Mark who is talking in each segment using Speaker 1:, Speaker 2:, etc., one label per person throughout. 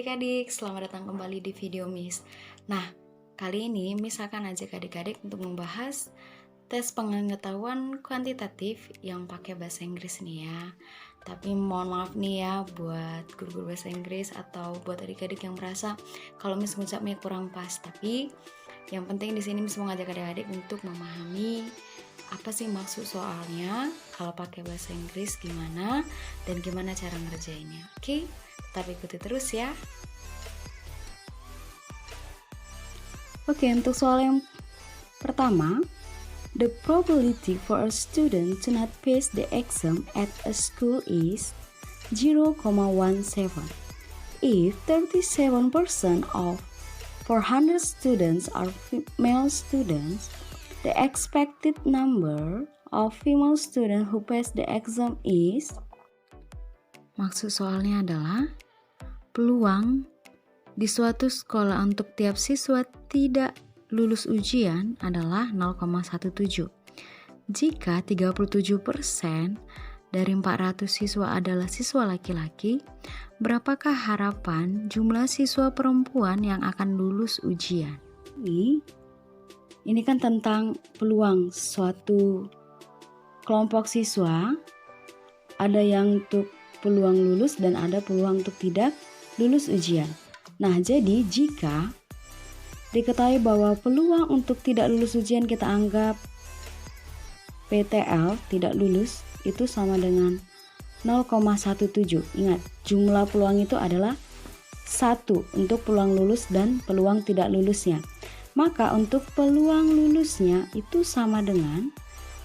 Speaker 1: adik-adik, selamat datang kembali di video Miss. Nah, kali ini Miss akan ajak adik-adik untuk membahas tes pengetahuan kuantitatif yang pakai bahasa Inggris nih ya. Tapi mohon maaf nih ya buat guru-guru bahasa Inggris atau buat adik-adik yang merasa kalau Miss ngucapnya kurang pas. Tapi yang penting di sini Miss mau ngajak adik-adik untuk memahami apa sih maksud soalnya, kalau pakai bahasa Inggris gimana, dan gimana cara ngerjainnya. Oke? Tapi ikuti terus ya. Oke, untuk soal yang pertama, the probability for a student to not pass the exam at a school is 0,17. If 37% of 400 students are female students, the expected number of female students who pass the exam is. Maksud soalnya adalah peluang di suatu sekolah untuk tiap siswa tidak lulus ujian adalah 0,17. Jika 37% dari 400 siswa adalah siswa laki-laki, berapakah harapan jumlah siswa perempuan yang akan lulus ujian? Ini kan tentang peluang suatu kelompok siswa, ada yang untuk peluang lulus dan ada peluang untuk tidak lulus ujian. Nah, jadi jika diketahui bahwa peluang untuk tidak lulus ujian kita anggap PTL, tidak lulus, itu sama dengan 0,17. Ingat, jumlah peluang itu adalah 1 untuk peluang lulus dan peluang tidak lulusnya. Maka untuk peluang lulusnya itu sama dengan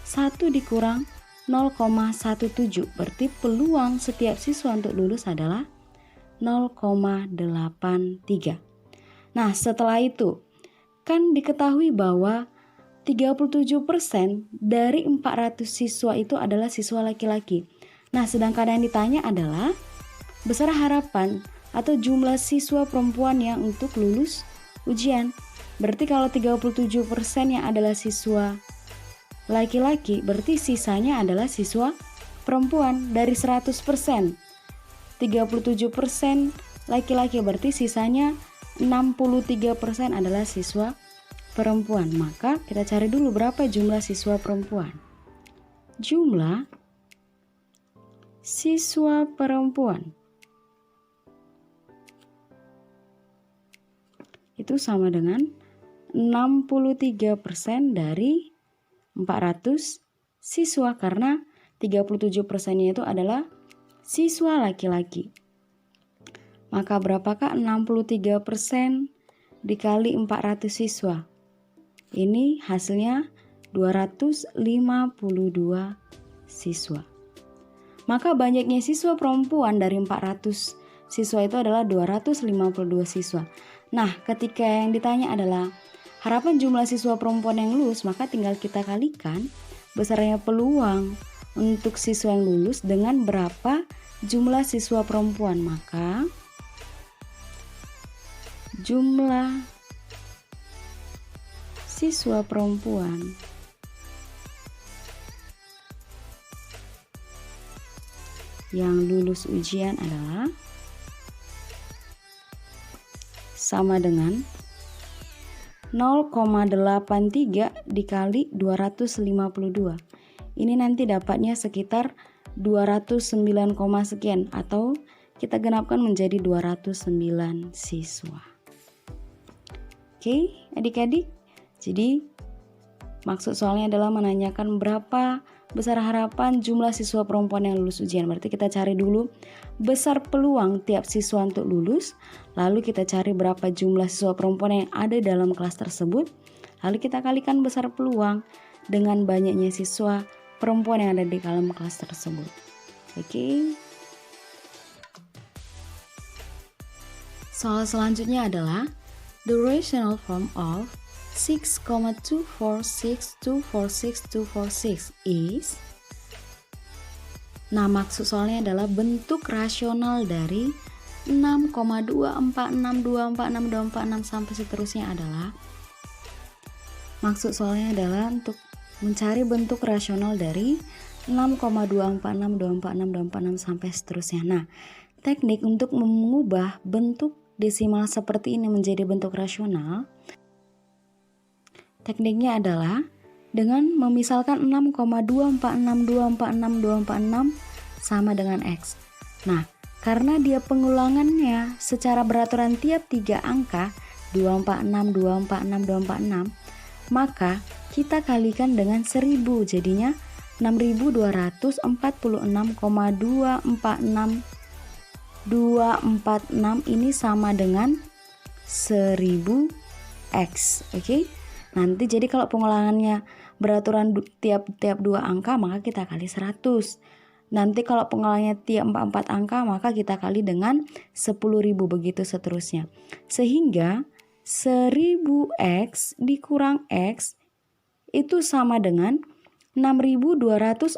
Speaker 1: 1 dikurang 0,17. Berarti peluang setiap siswa untuk lulus adalah 0,83. Nah, setelah itu kan diketahui bahwa 37% dari 400 siswa itu adalah siswa laki-laki. Nah, sedangkan yang ditanya adalah besar harapan atau jumlah siswa perempuan yang untuk lulus ujian. Berarti kalau 37% yang adalah siswa laki-laki, berarti sisanya adalah siswa perempuan. Dari 100%, 37% laki-laki, berarti sisanya 63% adalah siswa perempuan. Maka kita cari dulu berapa jumlah siswa perempuan. Jumlah siswa perempuan itu sama dengan 63% dari 400 siswa, karena 37%-nya itu adalah siswa laki-laki. Maka berapakah 63% dikali 400 siswa? Ini hasilnya 252 siswa. Maka banyaknya siswa perempuan dari 400 siswa itu adalah 252 siswa. Nah, ketika yang ditanya adalah harapan jumlah siswa perempuan yang lulus, maka tinggal kita kalikan besarnya peluang untuk siswa yang lulus dengan berapa jumlah siswa perempuan. Maka jumlah siswa perempuan yang lulus ujian adalah sama dengan 0,83 dikali 252. Ini nanti dapatnya sekitar 209, sekian, atau kita genapkan menjadi 209 siswa. Oke, adik-adik. Jadi maksud soalnya adalah menanyakan berapa besar harapan jumlah siswa perempuan yang lulus ujian. Berarti kita cari dulu besar peluang tiap siswa untuk lulus, lalu kita cari berapa jumlah siswa perempuan yang ada dalam kelas tersebut, lalu kita kalikan besar peluang dengan banyaknya siswa perempuan yang ada di dalam kelas tersebut. Oke. Soal selanjutnya adalah the rational form of 6,246,246,246 is. Nah, maksud soalnya adalah bentuk rasional dari 6,246,246,246 sampai seterusnya adalah. Maksud soalnya adalah untuk mencari bentuk rasional dari 6,246,246,246 sampai seterusnya. Nah, teknik untuk mengubah bentuk desimal seperti ini menjadi bentuk rasional, tekniknya adalah dengan memisalkan 6,246246246 sama dengan X. Nah, karena dia pengulangannya secara beraturan tiap 3 angka 246, 246, 246, maka kita kalikan dengan 1000, jadinya 6246,246 ini sama dengan 1000X. Oke? Nanti jadi kalau pengulangannya beraturan tiap 2 angka, maka kita kali 100. Nanti kalau pengulangannya tiap 4 angka, maka kita kali dengan 10.000, begitu seterusnya. Sehingga 1000X dikurang X itu sama dengan 6246,246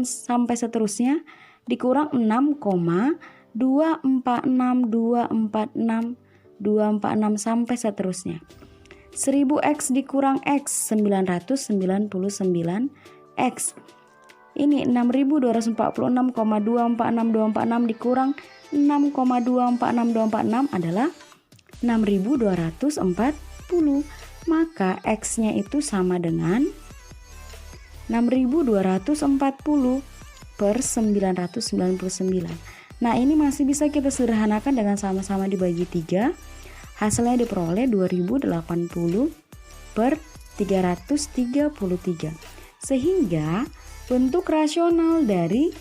Speaker 1: sampai seterusnya dikurang 6,246246 sampai seterusnya. 1000X dikurang X 999X. Ini 6246,246 dikurang 6,246246 adalah 6240. Maka X-nya itu sama dengan 6240 per 999. Nah, ini masih bisa kita sederhanakan dengan sama-sama dibagi 3. Hasilnya diperoleh 2080 per 333. Sehingga bentuk rasional dari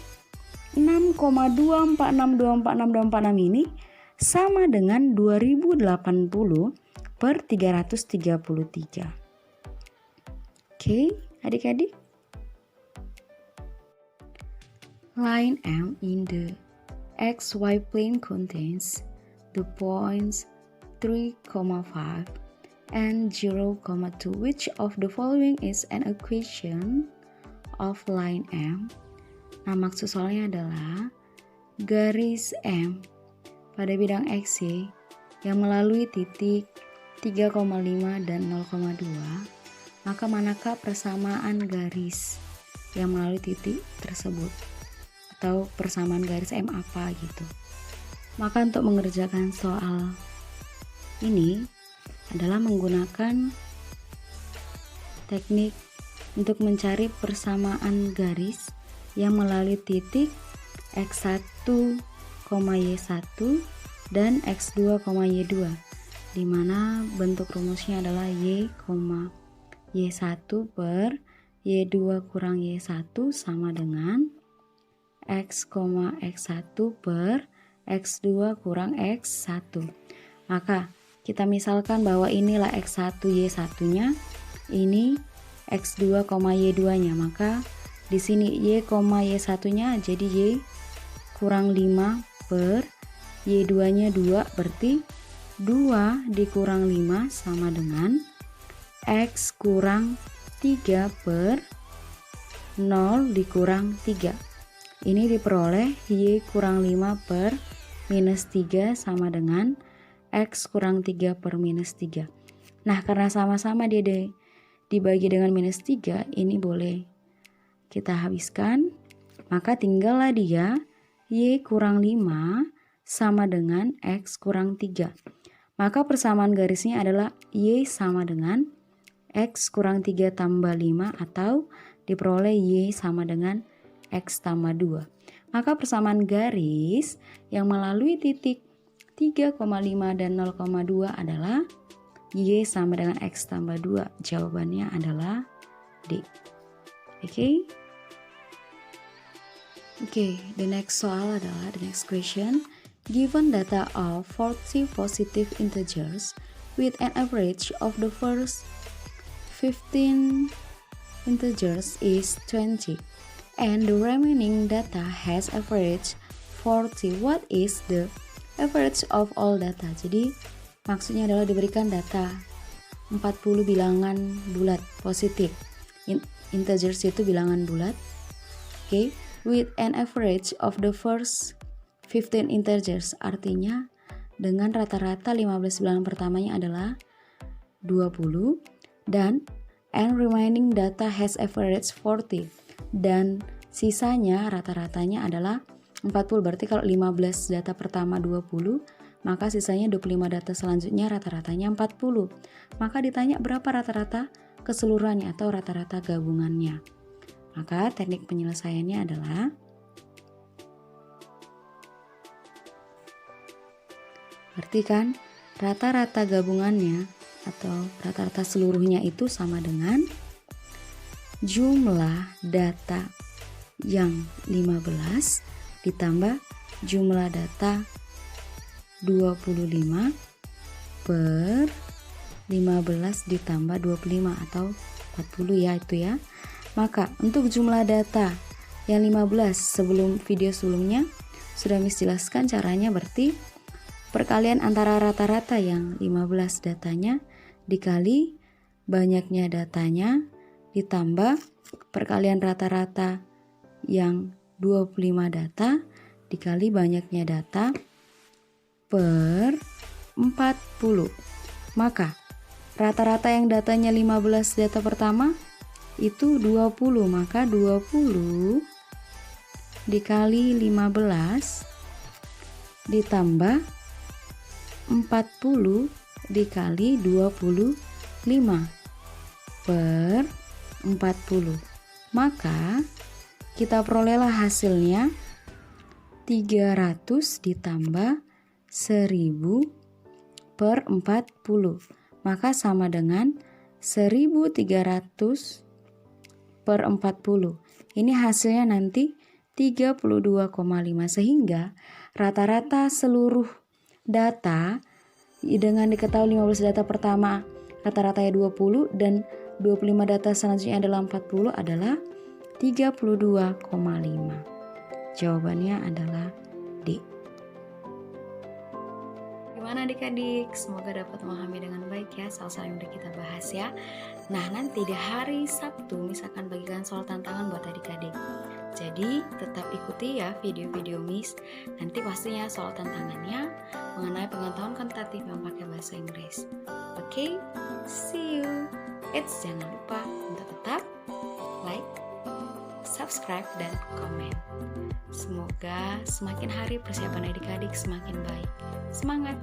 Speaker 1: 6,246246246 ini sama dengan 2080 per 333. Oke, adik-adik. Line M in the XY plane contains the points 3,5 and 0,2. Which of the following is an equation of line M? Nah, maksud soalnya adalah garis M pada bidang XY yang melalui titik 3,5 dan 0,2, maka manakah persamaan garis yang melalui titik tersebut? Atau persamaan garis M apa gitu. Maka untuk mengerjakan soal ini adalah menggunakan teknik untuk mencari persamaan garis yang melalui titik X1, Y1 dan X2, Y2, di mana bentuk rumusnya adalah Y, Y1 per Y2 kurang Y1 sama dengan X, X1 per X2 kurang X1. Maka kita misalkan bahwa inilah X1, Y1 nya, ini X2, Y2 nya, maka di sini Y, Y1 nya jadi Y kurang 5 per Y2 nya 2, berarti 2 dikurang 5 sama dengan X kurang 3 per 0 dikurang 3. Ini diperoleh Y kurang 5 per minus 3 sama dengan X kurang 3 per minus 3. Nah, karena sama-sama dia dibagi dengan minus 3, ini boleh kita habiskan. Maka tinggallah dia Y kurang 5 sama dengan X kurang 3. Maka persamaan garisnya adalah Y sama dengan X kurang 3 tambah 5, atau diperoleh Y sama dengan X tambah 2. Maka persamaan garis yang melalui titik 3,5 dan 0,2 adalah Y sama dengan X tambah 2. Jawabannya adalah D. Oke. The next soal adalah the next question. Given data of 40 positive integers with an average of the first 15 integers is 20 and the remaining data has average 40, what is the average of all data? Jadi maksudnya adalah diberikan data 40 bilangan bulat positif. Integers itu bilangan bulat. With an average of the first 15 integers, artinya dengan rata-rata 15 bilangan pertamanya adalah 20, dan and remaining data has average 40, dan sisanya rata-ratanya adalah 40. Berarti kalau 15 data pertama 20, maka sisanya 25 data selanjutnya rata-ratanya 40. Maka ditanya berapa rata-rata keseluruhannya atau rata-rata gabungannya. Maka teknik penyelesaiannya adalah berarti kan rata-rata gabungannya atau rata-rata seluruhnya itu sama dengan jumlah data yang 15 ditambah jumlah data 25 per 15 ditambah 25 atau 40 ya itu ya. Maka untuk jumlah data yang 15 sebelum video sebelumnya sudah Miss jelaskan caranya, berarti perkalian antara rata-rata yang 15 datanya dikali banyaknya datanya ditambah perkalian rata-rata yang 25 data dikali banyaknya data per 40. Maka rata-rata yang datanya 15 data pertama itu 20, maka 20 dikali 15 ditambah 40 dikali 25 per 40. Maka kita perolehlah hasilnya 300 ditambah 1000 per 40. Maka sama dengan 1300 per 40. Ini hasilnya nanti 32,5, sehingga rata-rata seluruh data dengan diketahui 15 data pertama rata-ratanya 20 dan 25 data selanjutnya adalah 40 adalah 32,5. Jawabannya adalah D. Gimana adik-adik? Semoga dapat memahami dengan baik ya soal-soal yang udah kita bahas ya. Nah, nanti di hari Sabtu Miss akan bagikan soal tantangan buat adik-adik. Jadi tetap ikuti ya video-video Miss. Nanti pastinya soal tantangannya mengenai pengetahuan kuantitatif yang pakai bahasa Inggris. Oke, see you. Jangan lupa untuk tetap like, subscribe, dan komen. Semoga semakin hari persiapan adik-adik semakin baik. Semangat!